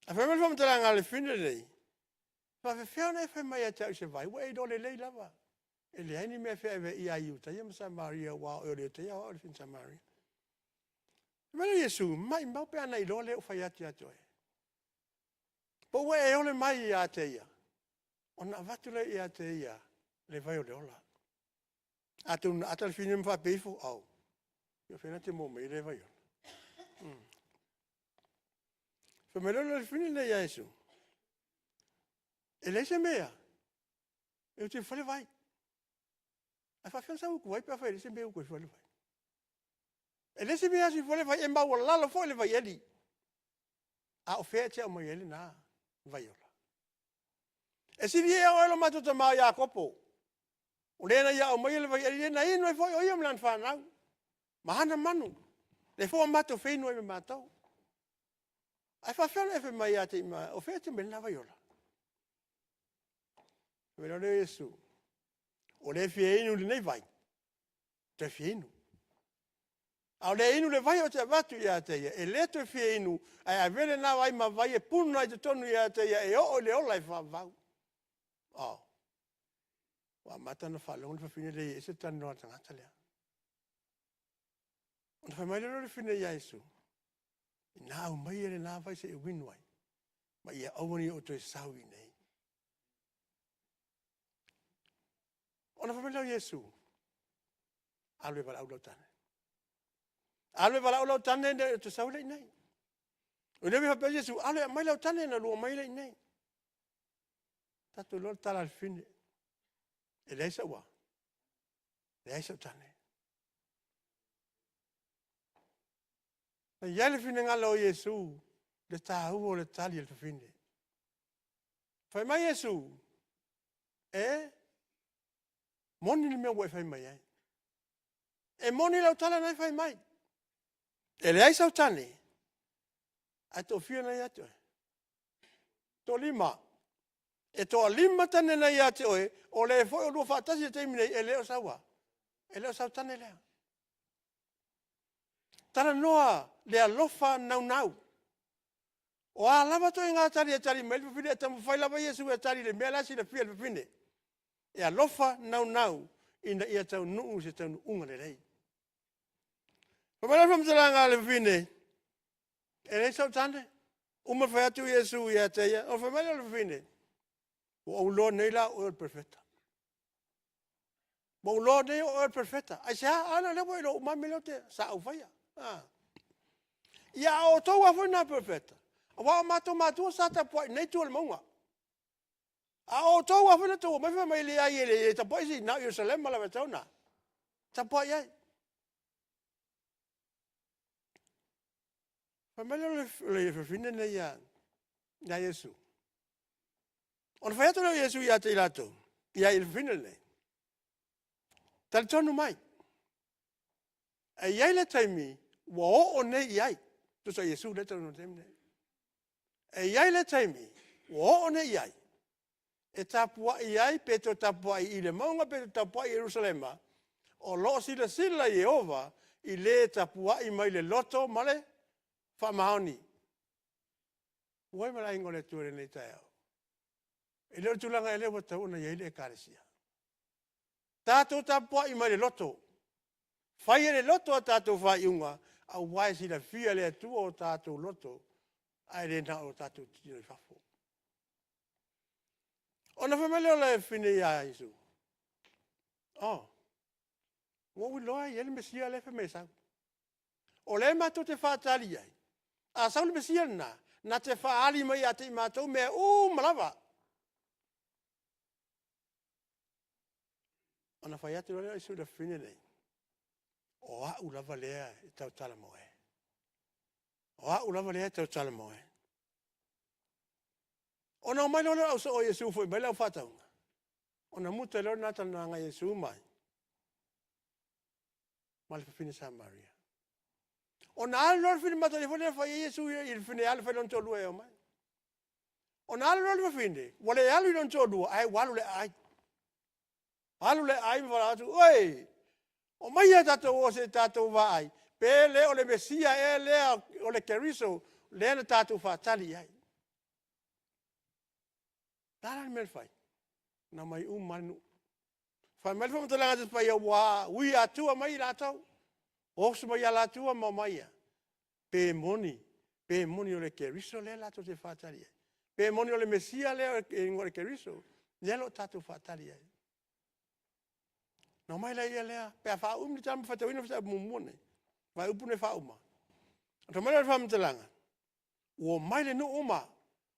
a fa me fa mtanga le fine nei fa fe nei fa mai atu se vai we do le lava ele ai ni me fa ve i aiuta ia Samaria wa o le te o fin Samaria Melo Yesu, mai mau pe ana i lole o fai ati atu e. Po we e ole mai i ate ia. Ona vatule i ate ia, le vai o le ola. Ata le fini mfa peifo, au. Io fena te mo mei le vai o. Fa melo le fini le Yesu. E le se mea. E te fale vai. A fa fianza u kuai pa fa se be u kuai fale vai. E lesi me asi fale vai e ma wala la fo le vai eli. A o fe te o mai eli na vai ola. E si vie o lo matu te ma ya kopo. O le na ya o mai le vai eli na ino e foi o yam lan fa na. Mahana manu. Le fo matu fe no e matau. Ai fa fianza e fe mai ate ma o fe te me na vai ola. Vero le Yesu. O le fie inu le nei vai. Te fie inu. A le inu le vai o te watu ia te ia. E le te fie inu. Ai a vele na vai ma vai e punu ai te tonu ia te ia. E o le ola i wha vau. O. Wa mata na whalonga le whawhine le Yesu tanu noa tangata lea. O na whamaile le whine ia Yesu. Nā au mai ele nā vai se e winu ai. Ma ia awani o toi sau i nei. Ona famela Yesu. Alwe bala ulo tane. Alwe bala ulo tane ne to saule nei. O le fa Yesu alwe mai lo tane na lo mai le nei. Tatu lo tala al fine. E le sa wa. Le sa tane. Na yale fine ngalo Yesu. Le ta u le tali al fine. Fa mai Yesu. Moni le mea fai mai ai. E moni lau tala nai fai mai. E le ai sau tane. A to fia nai atu. To lima. E to lima tane nai atu oe. O le foi o lua whaatasi e teimi nei. E leo saua. E leo sau tane lea. Tana noa le alofa nau nau. O a lava to inga tari e tari mai pepine. E tamu whai lava Yesu e tari le mea lasi le fia le pepine. E alofa nau ina ia tau nuu se tau unga le rei. Pamela whamtalanga le whine, e rei sau tane, uma whai atu Yesu ia teia, o whamela le whine, o au loa nei la o el perfeta. Mo loa nei o el perfeta. Ai se ana lewa ilo umami leo te sa au whaia. Ia o tau a whaina perfeta. A wao matua sa ta puai nei tu al maunga. A o tau a whana tau, mai whamai le ai ele, ta poi si na Jerusalem mala tau na. Ta poi ai. Whamai le whine na ia Yesu. On whaiato leo Yesu ia te ilato, ia il whine nei. Tali tonu mai. E iai le taimi, wa o nei iai. Tu sa Yesu le tonu taimi nei. E iai le taimi, wa o nei iai. E tapua i ai, peto tapua i le maunga, peto tapua i Jerusalema, o lo sila sila Jehova, i le tapua i mai le loto, male, whamahoni. Uai mala ingo le tuare nei tae au. E leo tulanga e leo tau na iei le karesia. Tātou tapua i mai le loto. Whai e le loto a tātou whai unga, a wai sila fia le atua o tātou loto, ai le na o tātou tino i whafo. Ona whameleo le whine ia Jesu. Oh. Ngoi loa i ele mesia le whamesau. O le mato te whaatali ai. A sau le mesia na te whaali mai a te matou mea malawa. Ona whai atu lea Jesu le whine nei. O a ulava lea e tau tala moe. O a ulava lea e tau tala moe. Ona mai lona au so o Yesu foi mai lau whataunga. Ona muta lona nata na nga Yesu mai. Male whine sa Maria. Ona ala lor whine mata le whine whai Yesu i whine ala whai lon tolua e o mai. Ona ala lor whine, wale alu lon tolua, ai walu le ai. Walu le ai mwala atu, oi! O mai e tatou o se tatou wa ai. Pe le o le Mesia e lea o le Keriso, lea na tatou whatali ai. Tara ni melfai. Na mai manu. Fa melfa mo tala ngat pa ya wa, wi atua mai la tau. O se mai la tua ma mai. Pe moni o le Keriso le la to te fatali. Pe moni o le Mesia le o le Keriso, le lo tatu fatali. No mai la ia le pe fa ni tam fa tawina fa mumone. Vai upune fa uma. To mai fa mo tala. O mai le no uma.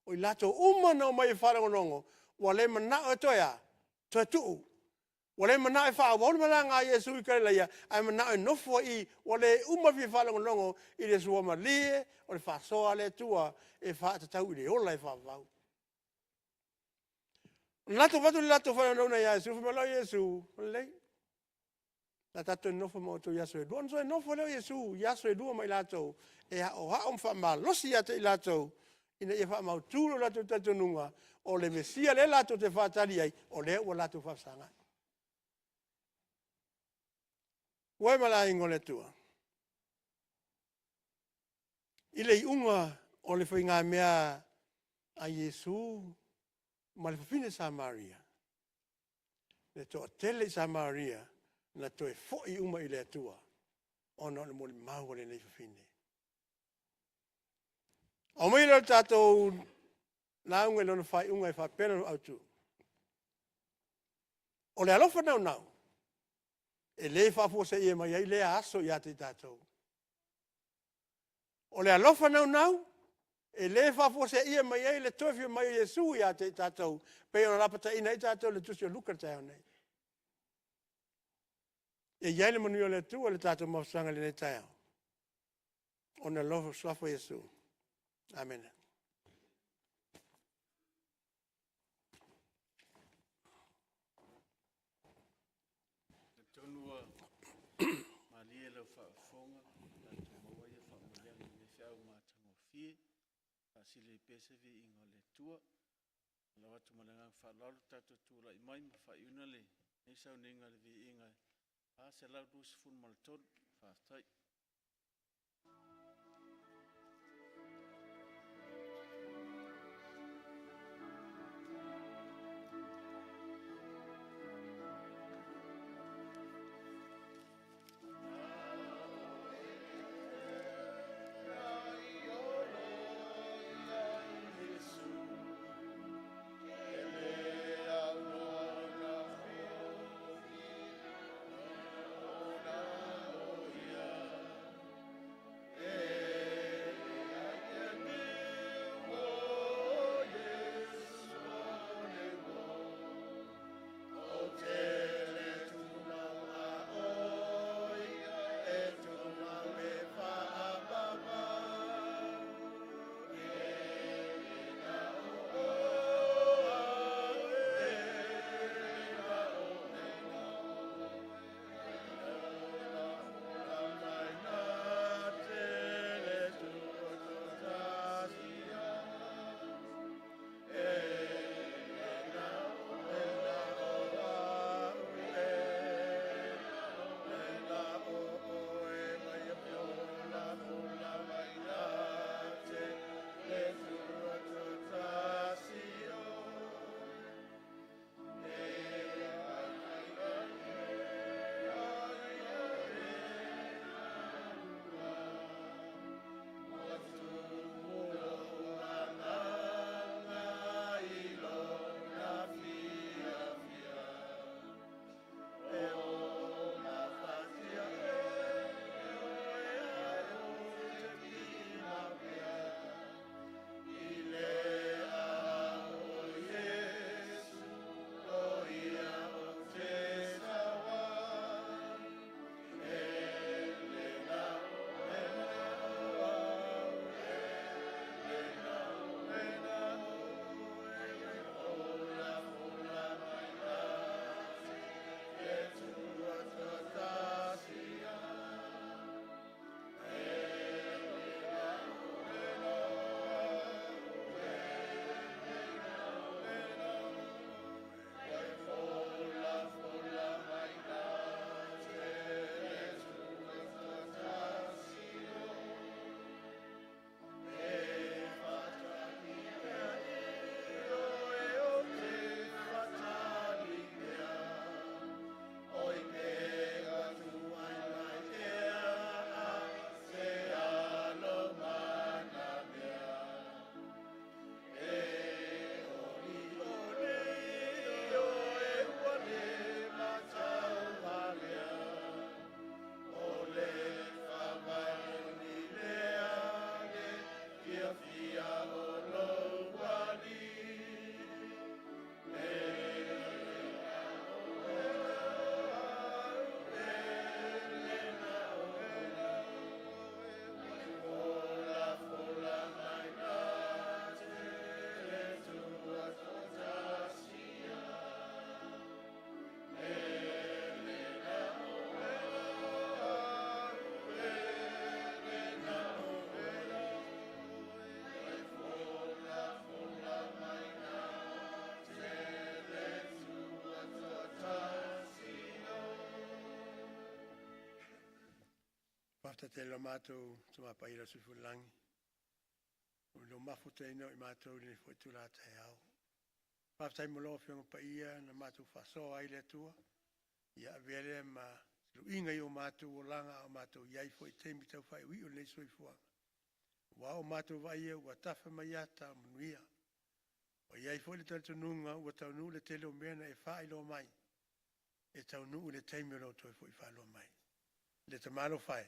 O lato uma no mai wharangonongo, wa le mana o toia, to tu wale mana e fa wale mana nga Yesu i kare ia ai mana e nofo i wale uma fi fa longo i le sua malie o le fa soa le tua e fa tatau i le ola e fa vau lato vatu lato fa no na Yesu fa lo Yesu le la tato nofo mo to Yesu e don so nofo le Yesu Yesu e dua mai lato e o ha fa ma losi ate lato ina e fa ma tulo lato tato nunga o le mesia le lato te fa tali ai o le o lato fa sanga Wai mala ingo le tua. Ile unga o le whainga mea a Yesu ma le whawhine Samaria. Le toa tele Samaria na toe fo'i uma i le atua. Ona le mo le mau le nei whawhine. O mai le tātou na unga lona whai unga e whapena no autu. O le alofa nau nau. E le whafo se ia mai ai le aso ia te tātou. O le alofa nau nau, e le whafo se ia mai ai le tofi mai Yesu ia te tātou, pe ona rapata ina i tātou le tusi o luka tau nei. E iai le manu o le tua le tātou mausanga le nei tau. Ona lofa slafo Yesu. Amen.
Vaasili pese vi ingo le tua. La watu malanga whalalu tatu tūla i mai ma whaiuna le. Nei Sauniga le vi inga. A se lau dusi fun malton whaftai.
te lo mātou tuma paira sufulangi. Lo mafu te ino I mātou ni fwoi tu la te au. Paftai mo lo fionga pa ia na mātou whasoa ai le tua. Ia vele ma luinga I o mātou o langa o mātou iai fwoi teimi tau whai ui o nei soi fuanga. Wa o mātou vai ia ua tafa mai ata o manuia. O iai fwoi le tatu nunga ua tau nu le tele o mena e whai lo mai. E tau nu le teimi o lo toi fwoi whai lo mai. Le te malo whai.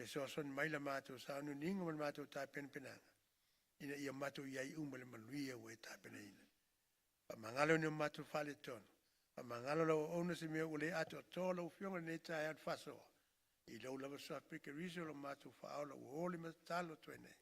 E so son mai la mātou sa anu ninga man mātou tai penpenanga. Ina ia mātou iai uma le manuia ua e tai pena ina. Pa mangalo ni o mātou whale tono. Pa mangalo lau ona se mea ule ato a tola u fionga ne tai an whasoa. I lau lava soa peke riso lo mātou whaola ua ole matalo tuene.